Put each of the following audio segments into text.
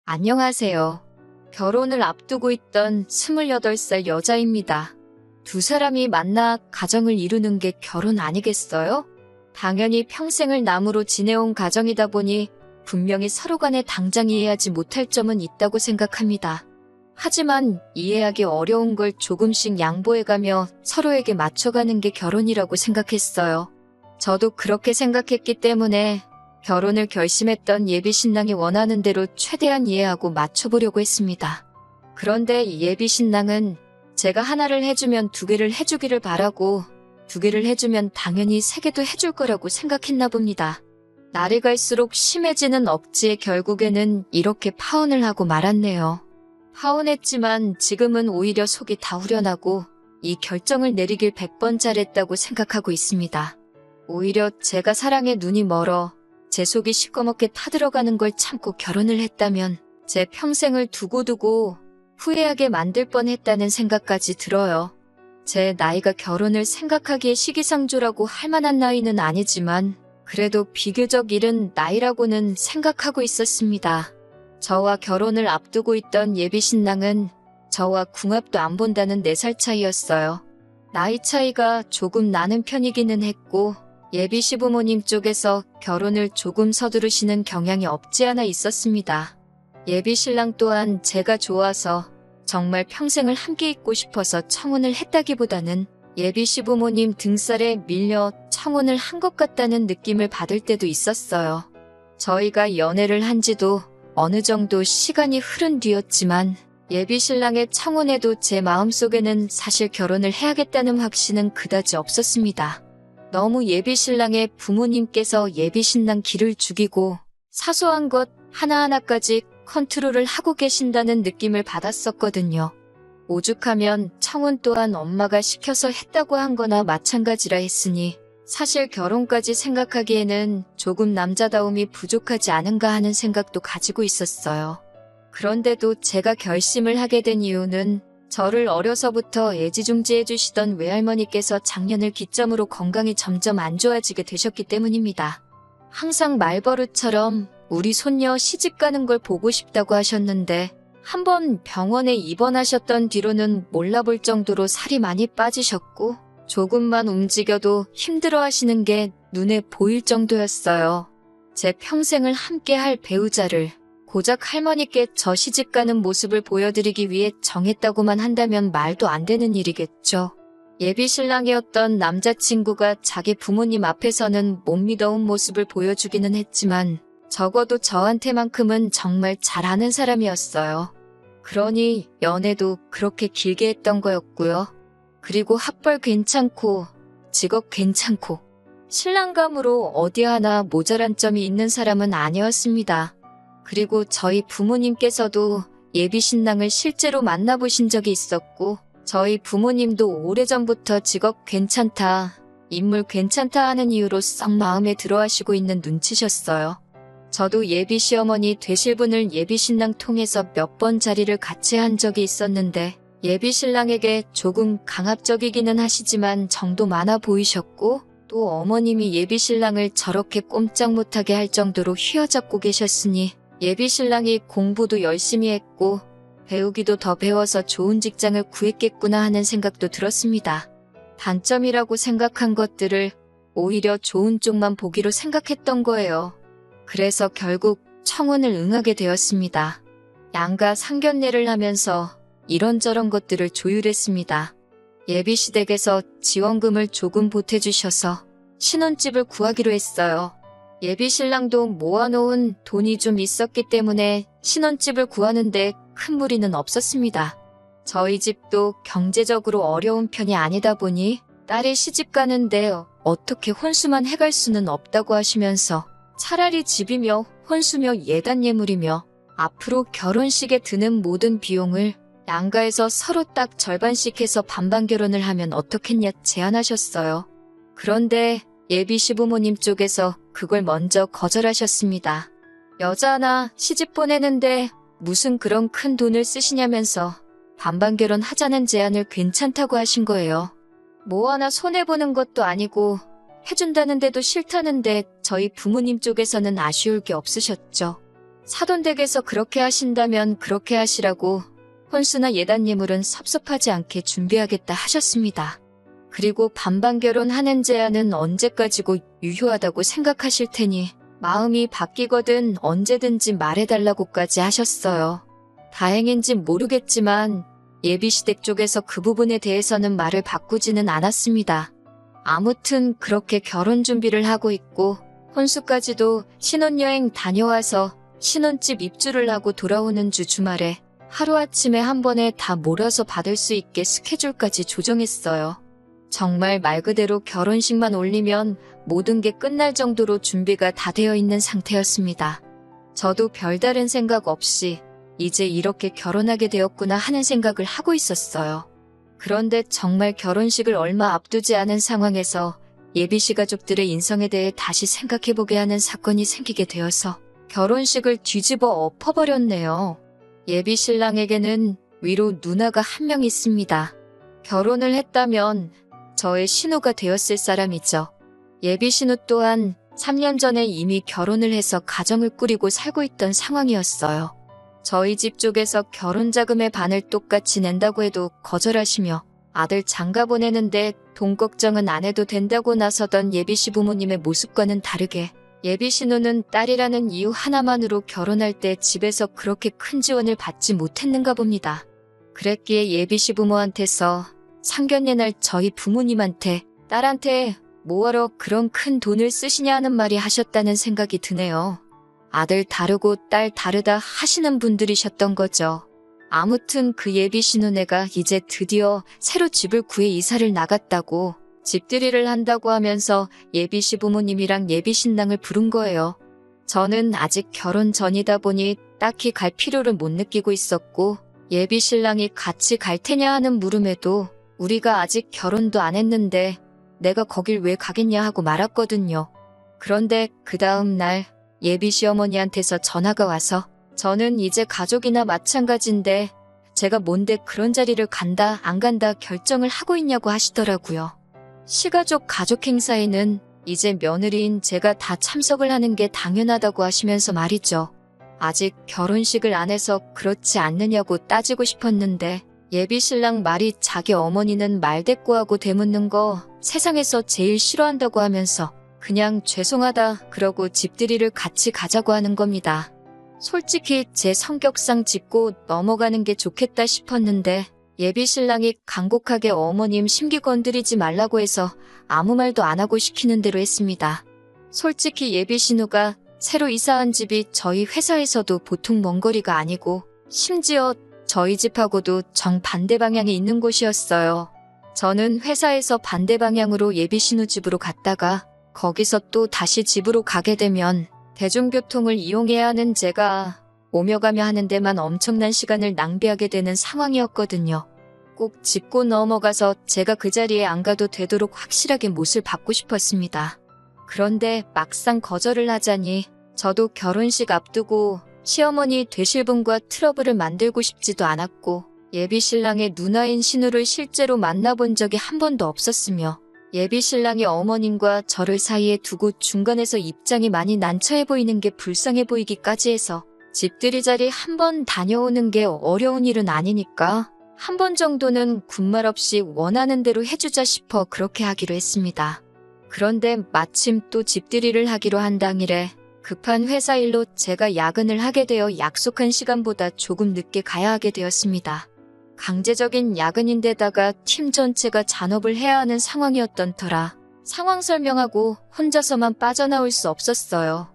안녕하세요. 결혼을 앞두고 있던 28살 여자입니다. 두 사람이 만나 가정을 이루는 게 결혼 아니겠어요? 당연히 평생을 남으로 지내온 가정이다 보니 분명히 서로 간에 당장 이해하지 못할 점은 있다고 생각합니다. 하지만 이해하기 어려운 걸 조금씩 양보해가며 서로에게 맞춰가는 게 결혼이라고 생각했어요. 저도 그렇게 생각했기 때문에 결혼을 결심했던 예비 신랑이 원하는 대로 최대한 이해하고 맞춰보려고 했습니다. 그런데 예비 신랑은 제가 하나를 해주면 두 개를 해주기를 바라고 두 개를 해주면 당연히 세 개도 해줄 거라고 생각했나 봅니다. 날이 갈수록 심해지는 억지에 결국에는 이렇게 파혼을 하고 말았네요. 파혼했지만 지금은 오히려 속이 다 후련하고 이 결정을 내리길 100번 잘했다고 생각하고 있습니다. 오히려 제가 사랑에 눈이 멀어 제 속이 시꺼멓게 타들어가는 걸 참고 결혼을 했다면 제 평생을 두고두고 후회하게 만들 뻔했다는 생각까지 들어요. 제 나이가 결혼을 생각하기에 시기상조라고 할 만한 나이는 아니지만 그래도 비교적 이른 나이라고는 생각하고 있었습니다. 저와 결혼을 앞두고 있던 예비 신랑은 저와 궁합도 안 본다는 4살 차이였어요. 나이 차이가 조금 나는 편이기는 했고 예비 시부모님 쪽에서 결혼을 조금 서두르시는 경향이 없지 않아 있었습니다. 예비 신랑 또한 제가 좋아서 정말 평생을 함께 있고 싶어서 청혼을 했다기보다는 예비 시부모님 등살에 밀려 청혼을 한 것 같다는 느낌을 받을 때도 있었어요. 저희가 연애를 한 지도 어느 정도 시간이 흐른 뒤였지만 예비 신랑의 청혼에도 제 마음속에는 사실 결혼을 해야겠다는 확신은 그다지 없었습니다. 너무 예비 신랑의 부모님께서 예비 신랑 기를 죽이고 사소한 것 하나하나까지 컨트롤을 하고 계신다는 느낌을 받았었거든요. 오죽하면 청혼 또한 엄마가 시켜서 했다고 한 거나 마찬가지라 했으니 사실 결혼까지 생각하기에는 조금 남자다움이 부족하지 않은가 하는 생각도 가지고 있었어요. 그런데도 제가 결심을 하게 된 이유는 저를 어려서부터 애지중지해 주시던 외할머니께서 작년을 기점으로 건강이 점점 안 좋아지게 되셨기 때문입니다. 항상 말버릇처럼 우리 손녀 시집 가는 걸 보고 싶다고 하셨는데 한번 병원에 입원하셨던 뒤로는 몰라볼 정도로 살이 많이 빠지셨고 조금만 움직여도 힘들어 하시는 게 눈에 보일 정도였어요. 제 평생을 함께할 배우자를 고작 할머니께 저 시집가는 모습을 보여드리기 위해 정했다고만 한다면 말도 안 되는 일이겠죠. 예비 신랑이었던 남자친구가 자기 부모님 앞에서는 못 믿어온 모습을 보여주기는 했지만 적어도 저한테만큼은 정말 잘하는 사람이었어요. 그러니 연애도 그렇게 길게 했던 거였고요. 그리고 학벌 괜찮고 직업 괜찮고 신랑감으로 어디 하나 모자란 점이 있는 사람은 아니었습니다. 그리고 저희 부모님께서도 예비 신랑을 실제로 만나보신 적이 있었고 저희 부모님도 오래전부터 직업 괜찮다, 인물 괜찮다 하는 이유로 썩 마음에 들어하시고 있는 눈치셨어요. 저도 예비 시어머니 되실 분을 예비 신랑 통해서 몇 번 자리를 같이 한 적이 있었는데 예비 신랑에게 조금 강압적이기는 하시지만 정도 많아 보이셨고 또 어머님이 예비 신랑을 저렇게 꼼짝 못하게 할 정도로 휘어잡고 계셨으니 예비 신랑이 공부도 열심히 했고 배우기도 더 배워서 좋은 직장을 구했겠구나 하는 생각도 들었습니다. 단점이라고 생각한 것들을 오히려 좋은 쪽만 보기로 생각했던 거예요. 그래서 결국 청혼을 응하게 되었습니다. 양가 상견례를 하면서 이런저런 것들을 조율했습니다. 예비시댁에서 지원금을 조금 보태주셔서 신혼집을 구하기로 했어요. 예비 신랑도 모아놓은 돈이 좀 있었기 때문에 신혼집을 구하는데 큰 무리는 없었습니다. 저희 집도 경제적으로 어려운 편이 아니다 보니 딸이 시집 가는데 어떻게 혼수만 해갈 수는 없다고 하시면서 차라리 집이며 혼수며 예단 예물이며 앞으로 결혼식에 드는 모든 비용을 양가에서 서로 딱 절반씩 해서 반반 결혼을 하면 어떻겠냐 제안하셨어요. 그런데 예비 시부모님 쪽에서 그걸 먼저 거절하셨습니다. 여자 하나 시집 보내는데 무슨 그런 큰 돈을 쓰시냐면서 반반 결혼하자는 제안을 괜찮다고 하신 거예요. 뭐 하나 손해보는 것도 아니고 해준다는데도 싫다는데 저희 부모님 쪽에서는 아쉬울 게 없으셨죠. 사돈댁에서 그렇게 하신다면 그렇게 하시라고 혼수나 예단 예물은 섭섭하지 않게 준비하겠다 하셨습니다. 그리고 반반 결혼하는 제안은 언제까지고 유효하다고 생각하실 테니 마음이 바뀌거든 언제든지 말해달라고까지 하셨어요. 다행인지 모르겠지만 예비시댁 쪽에서 그 부분에 대해서는 말을 바꾸지는 않았습니다. 아무튼 그렇게 결혼 준비를 하고 있고 혼수까지도 신혼여행 다녀와서 신혼집 입주를 하고 돌아오는 주 주말에 하루아침에 한 번에 다 몰아서 받을 수 있게 스케줄까지 조정했어요. 정말 말 그대로 결혼식만 올리면 모든 게 끝날 정도로 준비가 다 되어 있는 상태였습니다. 저도 별다른 생각 없이 이제 이렇게 결혼하게 되었구나 하는 생각을 하고 있었어요. 그런데 정말 결혼식을 얼마 앞두지 않은 상황에서 예비씨 가족들의 인성에 대해 다시 생각해보게 하는 사건이 생기게 되어서 결혼식을 뒤집어 엎어버렸네요. 예비 신랑에게는 위로 누나가 한 명 있습니다. 결혼을 했다면 저의 신우가 되었을 사람이죠. 예비 신우 또한 3년 전에 이미 결혼을 해서 가정을 꾸리고 살고 있던 상황이었어요. 저희 집 쪽에서 결혼 자금의 반을 똑같이 낸다고 해도 거절하시며 아들 장가 보내는데 돈 걱정은 안 해도 된다고 나서던 예비씨 부모님의 모습과는 다르게 예비 신우는 딸이라는 이유 하나만으로 결혼할 때 집에서 그렇게 큰 지원을 받지 못했는가 봅니다. 그랬기에 예비씨 부모한테서 상견례 날 저희 부모님한테 딸한테 뭐하러 그런 큰 돈을 쓰시냐 하는 말이 하셨다는 생각이 드네요. 아들 다르고 딸 다르다 하시는 분들이셨던 거죠. 아무튼 그 예비 신우네가 이제 드디어 새로 집을 구해 이사를 나갔다고 집들이를 한다고 하면서 예비 시부모님이랑 예비 신랑을 부른 거예요. 저는 아직 결혼 전이다 보니 딱히 갈 필요를 못 느끼고 있었고 예비 신랑이 같이 갈 테냐 하는 물음에도 우리가 아직 결혼도 안 했는데 내가 거길 왜 가겠냐 하고 말았거든요. 그런데 그 다음 날 예비 시어머니한테서 전화가 와서 저는 이제 가족이나 마찬가지인데 제가 뭔데 그런 자리를 간다 안 간다 결정을 하고 있냐고 하시더라고요. 시가족 가족 행사에는 이제 며느리인 제가 다 참석을 하는 게 당연하다고 하시면서 말이죠. 아직 결혼식을 안 해서 그렇지 않느냐고 따지고 싶었는데 예비 신랑 말이 자기 어머니는 말대꾸하고 되묻는 거 세상에서 제일 싫어한다고 하면서 그냥 죄송하다 그러고 집들이를 같이 가자고 하는 겁니다. 솔직히 제 성격상 짚고 넘어가는 게 좋겠다 싶었는데 예비 신랑이 간곡하게 어머님 심기 건드리지 말라고 해서 아무 말도 안 하고 시키는 대로 했습니다. 솔직히 예비 신우가 새로 이사한 집이 저희 회사에서도 보통 먼 거리가 아니고 심지어 저희 집하고도 정반대 방향에 있는 곳이었어요. 저는 회사에서 반대 방향으로 예비 신우 집으로 갔다가 거기서 또 다시 집으로 가게 되면 대중교통을 이용해야 하는 제가 오며 가며 하는 데만 엄청난 시간을 낭비하게 되는 상황이었거든요. 꼭 짚고 넘어가서 제가 그 자리에 안 가도 되도록 확실하게 못을 받고 싶었습니다. 그런데 막상 거절을 하자니 저도 결혼식 앞두고 시어머니 되실 분과 트러블을 만들고 싶지도 않았고 예비 신랑의 누나인 신우를 실제로 만나본 적이 한 번도 없었으며 예비 신랑이 어머님과 저를 사이에 두고 중간에서 입장이 많이 난처해 보이는 게 불쌍해 보이기까지 해서 집들이 자리 한 번 다녀오는 게 어려운 일은 아니니까 한 번 정도는 군말 없이 원하는 대로 해주자 싶어 그렇게 하기로 했습니다. 그런데 마침 또 집들이를 하기로 한 당일에 급한 회사 일로 제가 야근을 하게 되어 약속한 시간보다 조금 늦게 가야 하게 되었습니다. 강제적인 야근인데다가 팀 전체가 잔업을 해야 하는 상황이었던 터라 상황 설명하고 혼자서만 빠져나올 수 없었어요.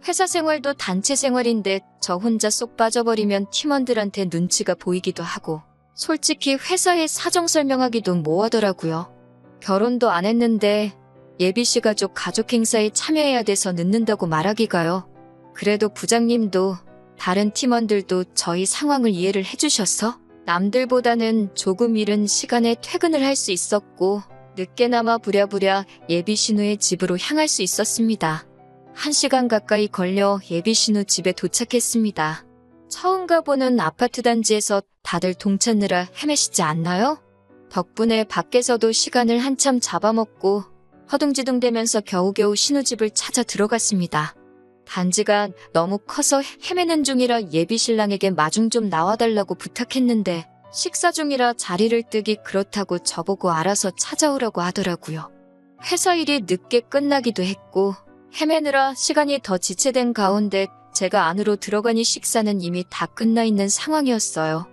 회사 생활도 단체 생활인데 저 혼자 쏙 빠져버리면 팀원들한테 눈치가 보이기도 하고 솔직히 회사에 사정 설명하기도 뭐하더라고요. 결혼도 안 했는데 예비씨 가족 행사에 참여해야 돼서 늦는다고 말하기가요. 그래도 부장님도 다른 팀원들도 저희 상황을 이해를 해주셔서 남들보다는 조금 이른 시간에 퇴근을 할 수 있었고 늦게나마 부랴부랴 예비 신우의 집으로 향할 수 있었습니다. 1시간 가까이 걸려 예비 신우 집에 도착했습니다. 처음 가보는 아파트 단지에서 다들 동찾느라 헤매시지 않나요? 덕분에 밖에서도 시간을 한참 잡아먹고 허둥지둥대면서 겨우겨우 신우 집을 찾아 들어갔습니다. 단지가 너무 커서 헤매는 중이라 예비신랑에게 마중 좀 나와달라고 부탁했는데 식사 중이라 자리를 뜨기 그렇다고 저보고 알아서 찾아오라고 하더라고요. 회사 일이 늦게 끝나기도 했고 헤매느라 시간이 더 지체된 가운데 제가 안으로 들어가니 식사는 이미 다 끝나 있는 상황이었어요.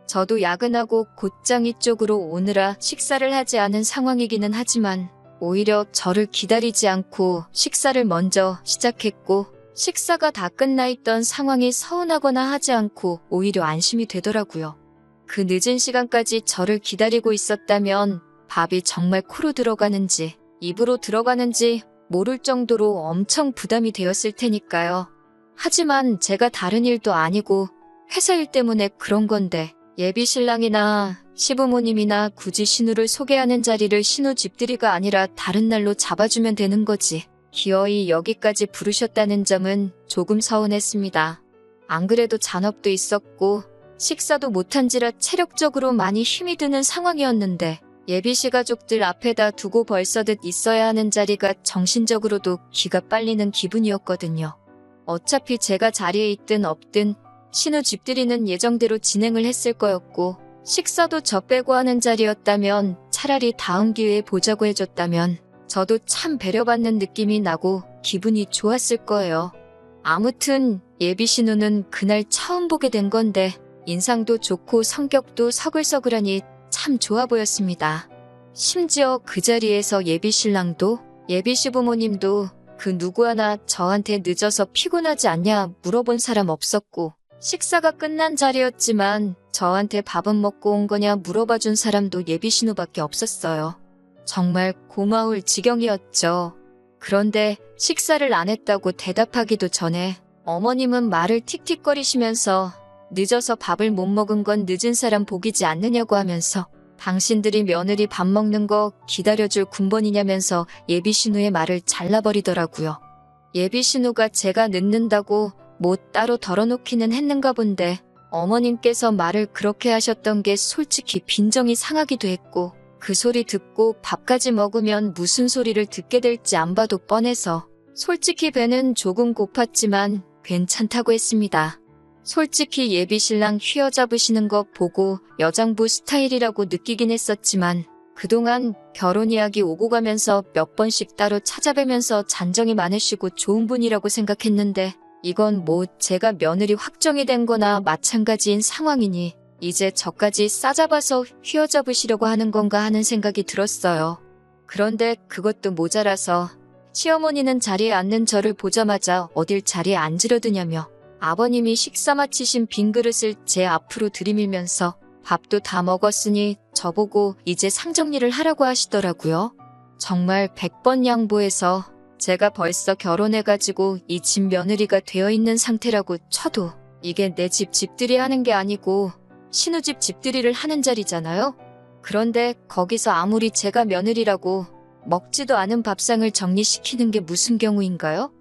저도 야근하고 곧장 이쪽으로 오느라 식사를 하지 않은 상황이기는 하지만 오히려 저를 기다리지 않고 식사를 먼저 시작했고 식사가 다 끝나 있던 상황이 서운하거나 하지 않고 오히려 안심이 되더라고요. 그 늦은 시간까지 저를 기다리고 있었다면 밥이 정말 코로 들어가는지 입으로 들어가는지 모를 정도로 엄청 부담이 되었을 테니까요. 하지만 제가 다른 일도 아니고 회사 일 때문에 그런 건데 예비신랑이나 시부모님이나 굳이 신우를 소개하는 자리를 신우 집들이가 아니라 다른 날로 잡아주면 되는 거지. 기어이 여기까지 부르셨다는 점은 조금 서운했습니다. 안 그래도 잔업도 있었고 식사도 못한지라 체력적으로 많이 힘이 드는 상황이었는데 예비씨 가족들 앞에다 두고 벌써듯 있어야 하는 자리가 정신적으로도 기가 빨리는 기분이었거든요. 어차피 제가 자리에 있든 없든 신우 집들이는 예정대로 진행을 했을 거였고 식사도 저 빼고 하는 자리였다면 차라리 다음 기회에 보자고 해줬다면 저도 참 배려받는 느낌이 나고 기분이 좋았을 거예요. 아무튼 예비 신우는 그날 처음 보게 된 건데 인상도 좋고 성격도 서글서글하니 참 좋아 보였습니다. 심지어 그 자리에서 예비 신랑도 예비 시부모님도 그 누구 하나 저한테 늦어서 피곤하지 않냐 물어본 사람 없었고 식사가 끝난 자리였지만 저한테 밥은 먹고 온 거냐 물어봐준 사람도 예비 신우밖에 없었어요. 정말 고마울 지경이었죠. 그런데 식사를 안 했다고 대답하기도 전에 어머님은 말을 틱틱거리시면서 늦어서 밥을 못 먹은 건 늦은 사람 복이지 않느냐고 하면서 당신들이 며느리 밥 먹는 거 기다려줄 군번이냐면서 예비 신우의 말을 잘라버리더라고요. 예비 신우가 제가 늦는다고 뭐 따로 덜어놓기는 했는가 본데 어머님께서 말을 그렇게 하셨던 게 솔직히 빈정이 상하기도 했고 그 소리 듣고 밥까지 먹으면 무슨 소리를 듣게 될지 안 봐도 뻔해서 솔직히 배는 조금 고팠지만 괜찮다고 했습니다. 솔직히 예비신랑 휘어잡으시는 거 보고 여장부 스타일이라고 느끼긴 했었지만 그동안 결혼 이야기 오고 가면서 몇 번씩 따로 찾아뵈면서 잔정이 많으시고 좋은 분이라고 생각했는데 이건 뭐 제가 며느리 확정이 된 거나 마찬가지인 상황이니 이제 저까지 싸잡아서 휘어잡으시려고 하는 건가 하는 생각이 들었어요. 그런데 그것도 모자라서 시어머니는 자리에 앉는 저를 보자마자 어딜 자리에 앉으려드냐며 아버님이 식사 마치신 빈 그릇을 제 앞으로 들이밀면서 밥도 다 먹었으니 저보고 이제 상정리를 하라고 하시더라고요. 정말 100번 양보해서 제가 벌써 결혼해가지고 이 집 며느리가 되어 있는 상태라고 쳐도 이게 내 집 집들이 하는 게 아니고 신우집 집들이를 하는 자리잖아요. 그런데 거기서 아무리 제가 며느리라고 먹지도 않은 밥상을 정리시키는 게 무슨 경우인가요?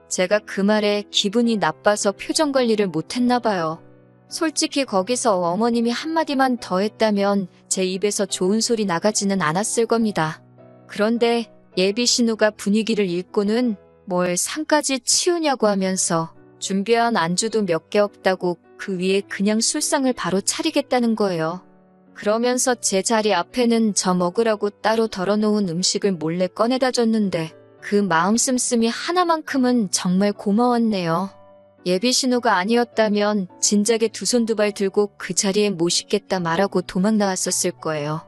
제가 그 말에 기분이 나빠서 표정 관리를 못했나 봐요. 솔직히 거기서 어머님이 한마디만 더 했다면 제 입에서 좋은 소리 나가지는 않았을 겁니다. 그런데 예비 신우가 분위기를 읽고는 뭘 상까지 치우냐고 하면서 준비한 안주도 몇 개 없다고 그 위에 그냥 술상을 바로 차리겠다는 거예요. 그러면서 제 자리 앞에는 저 먹으라고 따로 덜어놓은 음식을 몰래 꺼내다 줬는데 그 마음 씀씀이 하나만큼은 정말 고마웠네요. 예비 신우가 아니었다면 진작에 두 손 두 발 들고 그 자리에 모시겠다 말하고 도망 나왔었을 거예요.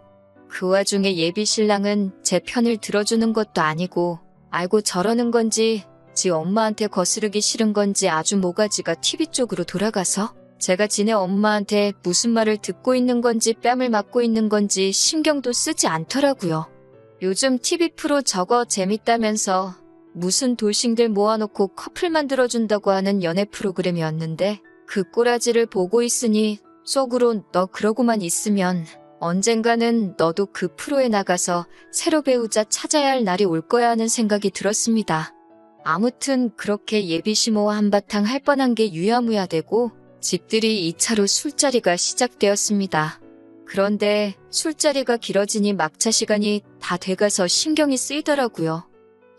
그 와중에 예비 신랑은 제 편을 들어주는 것도 아니고 알고 저러는 건지 지 엄마한테 거스르기 싫은 건지 아주 모가지가 TV 쪽으로 돌아가서 제가 지네 엄마한테 무슨 말을 듣고 있는 건지 뺨을 맞고 있는 건지 신경도 쓰지 않더라고요. 요즘 TV 프로 저거 재밌다면서 무슨 돌싱들 모아놓고 커플 만들어준다고 하는 연애 프로그램이었는데 그 꼬라지를 보고 있으니 속으로 너 그러고만 있으면 언젠가는 너도 그 프로에 나가서 새로 배우자 찾아야 할 날이 올 거야 하는 생각이 들었습니다. 아무튼 그렇게 예비시모와 한바탕 할 뻔한 게 유야무야 되고 집들이 2차로 술자리가 시작되었습니다. 그런데 술자리가 길어지니 막차 시간이 다 돼가서 신경이 쓰이더라고요.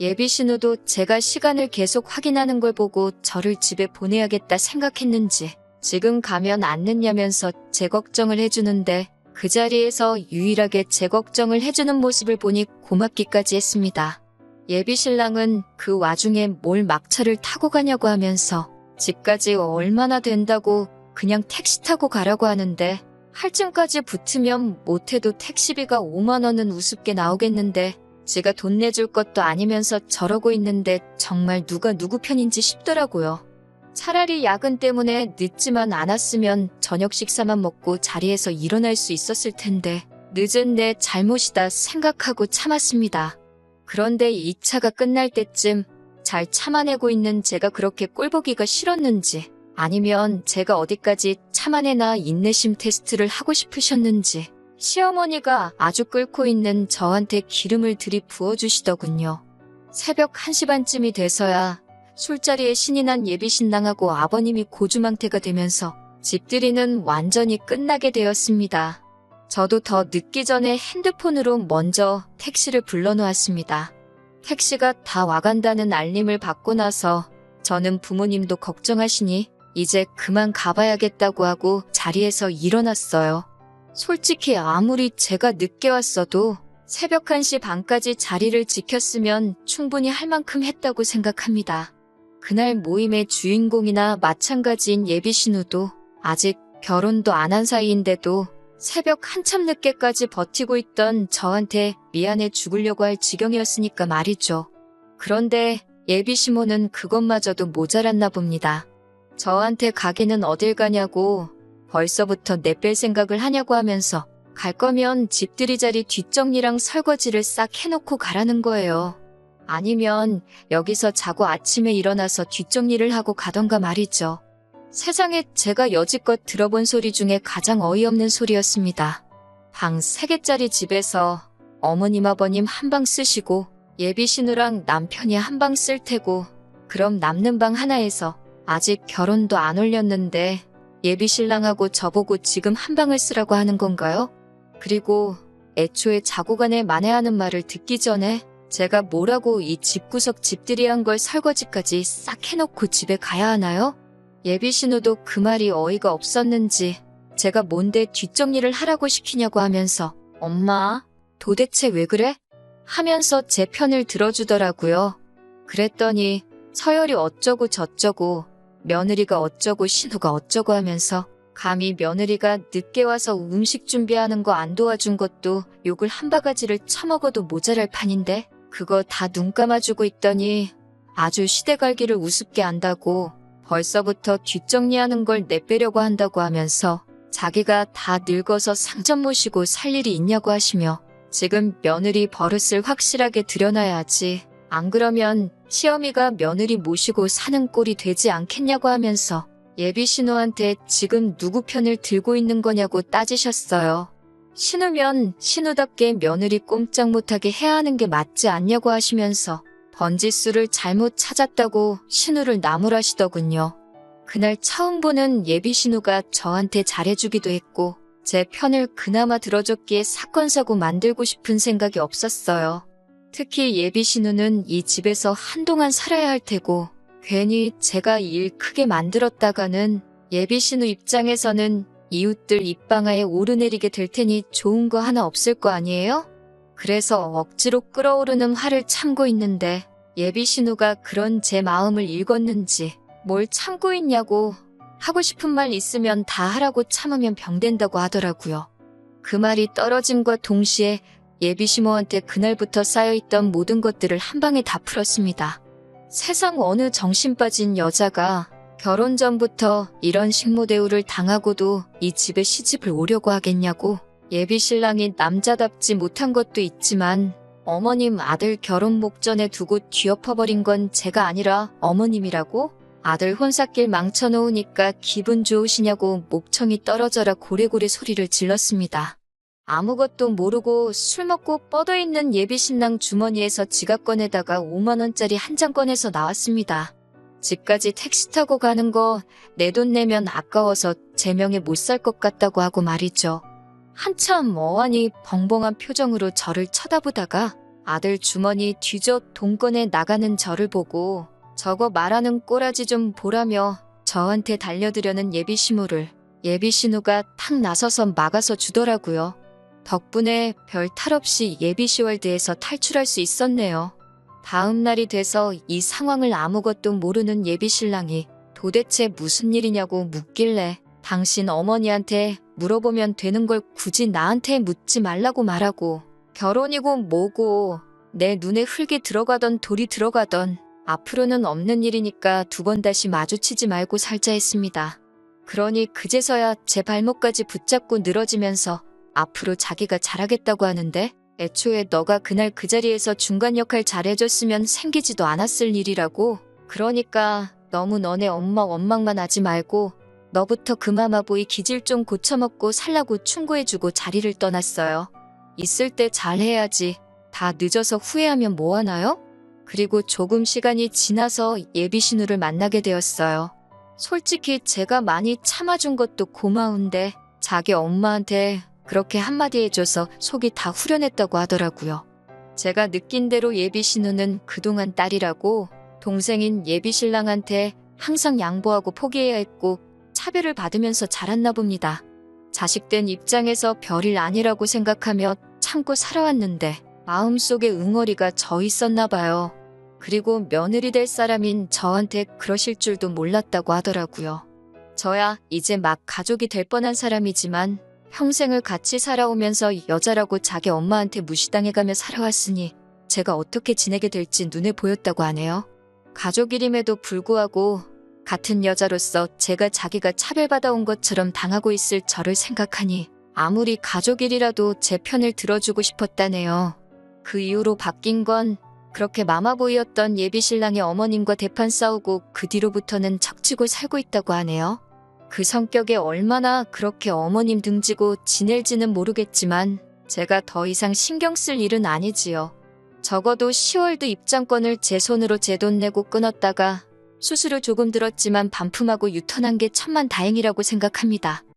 예비 신우도 제가 시간을 계속 확인하는 걸 보고 저를 집에 보내야겠다 생각했는지 지금 가면 안 늦냐면서 제 걱정을 해주는데 그 자리에서 유일하게 제 걱정을 해주는 모습을 보니 고맙기까지 했습니다. 예비 신랑은 그 와중에 뭘 막차를 타고 가냐고 하면서 집까지 얼마나 된다고 그냥 택시 타고 가라고 하는데 할증까지 붙으면 못해도 택시비가 5만 원은 우습게 나오겠는데 제가 돈 내줄 것도 아니면서 저러고 있는데 정말 누가 누구 편인지 싶더라고요. 차라리 야근 때문에 늦지만 않았으면 저녁 식사만 먹고 자리에서 일어날 수 있었을 텐데 늦은 내 잘못이다 생각하고 참았습니다. 그런데 이 차가 끝날 때쯤 잘 참아내고 있는 제가 그렇게 꼴보기가 싫었는지 아니면 제가 어디까지 참아내나 인내심 테스트를 하고 싶으셨는지 시어머니가 아주 끓고 있는 저한테 기름을 들이부어 주시더군요. 새벽 1시 반쯤이 돼서야 술자리에 신이 난 예비 신랑하고 아버님이 고주망태가 되면서 집들이는 완전히 끝나게 되었습니다. 저도 더 늦기 전에 핸드폰으로 먼저 택시를 불러놓았습니다. 택시가 다 와간다는 알림을 받고 나서 저는 부모님도 걱정하시니 이제 그만 가봐야겠다고 하고 자리에서 일어났어요. 솔직히 아무리 제가 늦게 왔어도 새벽 1시 반까지 자리를 지켰으면 충분히 할 만큼 했다고 생각합니다. 그날 모임의 주인공이나 마찬가지인 예비 신우도 아직 결혼도 안 한 사이인데도 새벽 한참 늦게까지 버티고 있던 저한테 미안해 죽으려고 할 지경이었으니까 말이죠. 그런데 예비 시모는 그것마저도 모자랐나 봅니다. 저한테 가기는 어딜 가냐고 벌써부터 내뺄 생각을 하냐고 하면서 갈 거면 집들이 자리 뒷정리랑 설거지를 싹 해놓고 가라는 거예요. 아니면 여기서 자고 아침에 일어나서 뒷정리를 하고 가던가 말이죠. 세상에 제가 여지껏 들어본 소리 중에 가장 어이없는 소리였습니다. 방 3개짜리 집에서 어머님 아버님 한 방 쓰시고 예비 신우랑 남편이 한 방 쓸 테고 그럼 남는 방 하나에서 아직 결혼도 안 올렸는데 예비 신랑하고 저보고 지금 한 방을 쓰라고 하는 건가요? 그리고 애초에 자고 가네 만회하는 말을 듣기 전에 제가 뭐라고 이 집구석 집들이 한 걸 설거지까지 싹 해놓고 집에 가야 하나요? 예비 신우도 그 말이 어이가 없었는지 제가 뭔데 뒷정리를 하라고 시키냐고 하면서 엄마, 도대체 왜 그래? 하면서 제 편을 들어주더라고요. 그랬더니 서열이 어쩌고 저쩌고 며느리가 어쩌고 신우가 어쩌고 하면서 감히 며느리가 늦게 와서 음식 준비하는 거 안 도와준 것도 욕을 한 바가지를 처먹어도 모자랄 판인데 그거 다 눈 감아주고 있더니 아주 시대갈기를 우습게 안다고 벌써부터 뒷정리하는 걸 내빼려고 한다고 하면서 자기가 다 늙어서 상점 모시고 살 일이 있냐고 하시며 지금 며느리 버릇을 확실하게 들여놔야지 안 그러면 시어미가 며느리 모시고 사는 꼴이 되지 않겠냐고 하면서 예비 신우한테 지금 누구 편을 들고 있는 거냐고 따지셨어요. 신우면 신우답게 며느리 꼼짝 못하게 해야 하는 게 맞지 않냐고 하시면서 번지수를 잘못 찾았다고 신우를 나무라시더군요. 그날 처음 보는 예비 신우가 저한테 잘해주기도 했고 제 편을 그나마 들어줬기에 사건 사고 만들고 싶은 생각이 없었어요. 특히 예비 신우는 이 집에서 한동안 살아야 할 테고 괜히 제가 일 크게 만들었다가는 예비 신우 입장에서는 이웃들 입방아에 오르내리게 될 테니 좋은 거 하나 없을 거 아니에요? 그래서 억지로 끓어오르는 화를 참고 있는데 예비 신우가 그런 제 마음을 읽었는지 뭘 참고 있냐고 하고 싶은 말 있으면 다 하라고 참으면 병된다고 하더라고요. 그 말이 떨어짐과 동시에 예비 시모한테 그날부터 쌓여있던 모든 것들을 한 방에 다 풀었습니다. 세상 어느 정신 빠진 여자가 결혼 전부터 이런 식모 대우를 당하고도 이 집에 시집을 오려고 하겠냐고. 예비 신랑이 남자답지 못한 것도 있지만 어머님 아들 결혼 목전에 두고 뒤엎어버린 건 제가 아니라 어머님이라고? 아들 혼삿길 망쳐놓으니까 기분 좋으시냐고 목청이 떨어져라 고래고래 소리를 질렀습니다. 아무것도 모르고 술 먹고 뻗어있는 예비 신랑 주머니에서 지갑 꺼내다가 5만 원짜리 한 장 꺼내서 나왔습니다. 집까지 택시 타고 가는 거 내 돈 내면 아까워서 제 명에 못 살 것 같다고 하고 말이죠. 한참 어안이 벙벙한 표정으로 저를 쳐다보다가 아들 주머니 뒤져 돈 꺼내 나가는 저를 보고 저거 말하는 꼬라지 좀 보라며 저한테 달려들려는 예비신우를 예비신우가 탁 나서서 막아서 주더라고요. 덕분에 별 탈 없이 예비시월드에서 탈출할 수 있었네요. 다음 날이 돼서 이 상황을 아무것도 모르는 예비신랑이 도대체 무슨 일이냐고 묻길래 당신 어머니한테 물어보면 되는 걸 굳이 나한테 묻지 말라고 말하고 결혼이고 뭐고 내 눈에 흙이 들어가던 돌이 들어가던 앞으로는 없는 일이니까 두 번 다시 마주치지 말고 살자 했습니다. 그러니 그제서야 제 발목까지 붙잡고 늘어지면서 앞으로 자기가 잘하겠다고 하는데 애초에 너가 그날 그 자리에서 중간 역할 잘해줬으면 생기지도 않았을 일이라고. 그러니까 너무 너네 엄마 원망만 하지 말고 너부터 그 마마보이 기질 좀 고쳐먹고 살라고 충고해주고 자리를 떠났어요. 있을 때 잘해야지. 다 늦어서 후회하면 뭐하나요? 그리고 조금 시간이 지나서 예비신우를 만나게 되었어요. 솔직히 제가 많이 참아준 것도 고마운데 자기 엄마한테 그렇게 한마디 해줘서 속이 다 후련했다고 하더라고요. 제가 느낀 대로 예비신우는 그동안 딸이라고 동생인 예비신랑한테 항상 양보하고 포기해야 했고 차별을 받으면서 자랐나 봅니다. 자식된 입장에서 별일 아니라고 생각하며 참고 살아왔는데 마음속에 응어리가 져 있었나 봐요. 그리고 며느리 될 사람인 저한테 그러실 줄도 몰랐다고 하더라고요. 저야 이제 막 가족이 될 뻔한 사람이지만 평생을 같이 살아오면서 여자라고 자기 엄마한테 무시당해가며 살아왔으니 제가 어떻게 지내게 될지 눈에 보였다고 하네요. 가족이림에도 불구하고 같은 여자로서 제가 자기가 차별받아온 것처럼 당하고 있을 저를 생각하니 아무리 가족일이라도 제 편을 들어주고 싶었다네요. 그 이후로 바뀐 건 그렇게 마마보이였던 예비신랑의 어머님과 대판 싸우고 그 뒤로부터는 척지고 살고 있다고 하네요. 그 성격에 얼마나 그렇게 어머님 등지고 지낼지는 모르겠지만 제가 더 이상 신경 쓸 일은 아니지요. 적어도 10월드 입장권을 제 손으로 제 돈 내고 끊었다가 수수료 조금 들었지만 반품하고 유턴한 게 천만다행이라고 생각합니다.